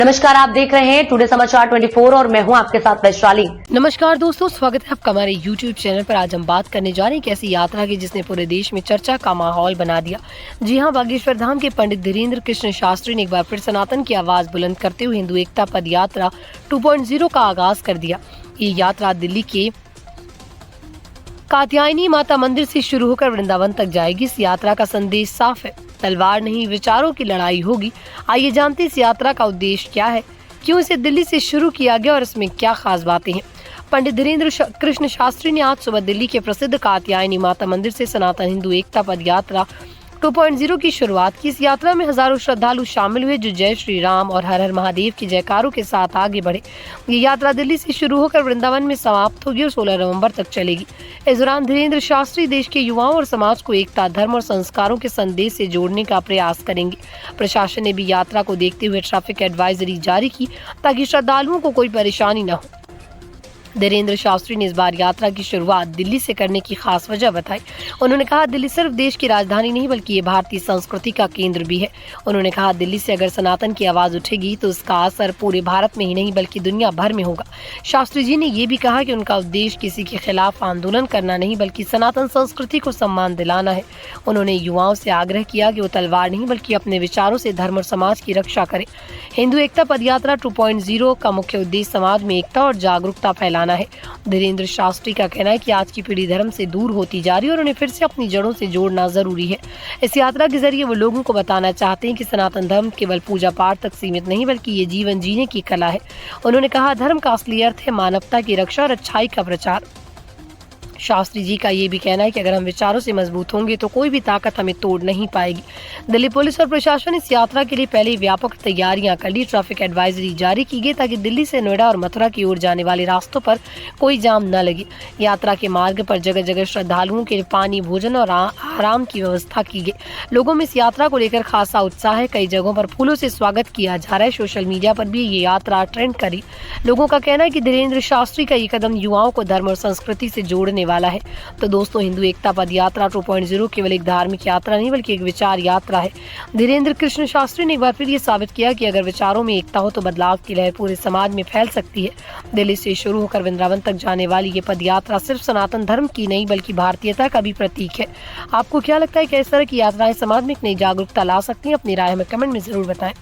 नमस्कार, आप देख रहे हैं टुडे समाचार 24 और मैं हूं आपके साथ वैशाली। नमस्कार दोस्तों, स्वागत है आपका हमारे YouTube चैनल पर। आज हम बात करने जा रहे हैं एक ऐसी यात्रा की जिसने पूरे देश में चर्चा का माहौल बना दिया। जी हां, बागेश्वर धाम के पंडित धीरेन्द्र कृष्ण शास्त्री ने एक बार फिर सनातन की आवाज बुलंद करते हुए हिंदू एकता पद यात्रा 2.0 का आगाज कर दिया। ये यात्रा दिल्ली के कात्यायनी माता मंदिर से शुरू होकर वृंदावन तक जाएगी। इस यात्रा का संदेश साफ है, तलवार नहीं विचारों की लड़ाई होगी। आइए जानते हैं इस यात्रा का उद्देश्य क्या है, क्यों इसे दिल्ली से शुरू किया गया और इसमें क्या खास बातें हैं। पंडित धीरेन्द्र कृष्ण शास्त्री ने आज सुबह दिल्ली के प्रसिद्ध कात्यायनी माता मंदिर से सनातन हिंदू एकता पद यात्रा 2.0 की शुरुआत की। इस यात्रा में हजारों श्रद्धालु शामिल हुए जो जय श्री राम और हर हर महादेव की जयकारों के साथ आगे बढ़े। ये यात्रा दिल्ली से शुरू होकर वृंदावन में समाप्त होगी और 16 नवंबर तक चलेगी। इस दौरान धीरेन्द्र शास्त्री देश के युवाओं और समाज को एकता, धर्म और संस्कारों के संदेश से जोड़ने का प्रयास करेंगे। प्रशासन ने भी यात्रा को देखते हुए ट्रैफिक एडवाइजरी जारी की ताकि श्रद्धालुओं को कोई परेशानी न हो। धीरेन्द्र शास्त्री ने इस बार यात्रा की शुरुआत दिल्ली से करने की खास वजह बताई। उन्होंने कहा, दिल्ली सिर्फ देश की राजधानी नहीं बल्कि ये भारतीय संस्कृति का केंद्र भी है। उन्होंने कहा, दिल्ली से अगर सनातन की आवाज उठेगी तो इसका असर पूरे भारत में ही नहीं बल्कि दुनिया भर में होगा। शास्त्री जी ने ये भी कहा कि उनका उद्देश्य किसी के खिलाफ आंदोलन करना नहीं बल्कि सनातन संस्कृति को सम्मान दिलाना है। उन्होंने युवाओं से आग्रह किया कि वो तलवार नहीं बल्कि अपने विचारों से धर्म और समाज की रक्षा करें। हिंदू एकता पदयात्रा 2.0 का मुख्य उद्देश्य समाज में एकता और जागरूकता फैलाना है। धीरेन्द्र शास्त्री का कहना है कि आज की पीढ़ी धर्म से दूर होती जा रही है और उन्हें फिर से अपनी जड़ों से जोड़ना जरूरी है। इस यात्रा के जरिए वो लोगों को बताना चाहते हैं कि सनातन धर्म केवल पूजा पाठ तक सीमित नहीं बल्कि ये जीवन जीने की कला है। उन्होंने कहा, धर्म का असली अर्थ है मानवता की रक्षा और अच्छाई का प्रचार। शास्त्री जी का ये भी कहना है कि अगर हम विचारों से मजबूत होंगे तो कोई भी ताकत हमें तोड़ नहीं पाएगी। दिल्ली पुलिस और प्रशासन इस यात्रा के लिए पहले व्यापक तैयारियां कर ली। ट्रैफिक एडवाइजरी जारी की गई ताकि दिल्ली से नोएडा और मथुरा की ओर जाने वाले रास्तों पर कोई जाम न लगे। यात्रा के मार्ग पर जगह जगह श्रद्धालुओं के लिए पानी, भोजन और आराम की व्यवस्था की गई। लोगों में इस यात्रा को लेकर खासा उत्साह है। कई जगहों पर फूलों से स्वागत किया जा रहा है। सोशल मीडिया पर भी ये यात्रा ट्रेंड करी। लोगों का कहना है कि धीरेन्द्र शास्त्री का ये कदम युवाओं को धर्म और संस्कृति से जोड़ने वाला है। तो दोस्तों, हिंदू एकता पद यात्रा 2.0 केवल एक धार्मिक यात्रा नहीं बल्कि एक विचार यात्रा है। धीरेन्द्र कृष्ण शास्त्री ने एक बार फिर ये साबित किया कि अगर विचारों में एकता हो तो बदलाव की लहर पूरे समाज में फैल सकती है। दिल्ली से शुरू होकर वृंदावन तक जाने वाली ये पद यात्रा सिर्फ सनातन धर्म की नहीं बल्कि भारतीयता का भी प्रतीक है। आपको क्या लगता है कि इस तरह की यात्राएं समाज में एक नई जागरूकता ला सकती हैं? अपनी राय हमें कमेंट में जरूर बताएं।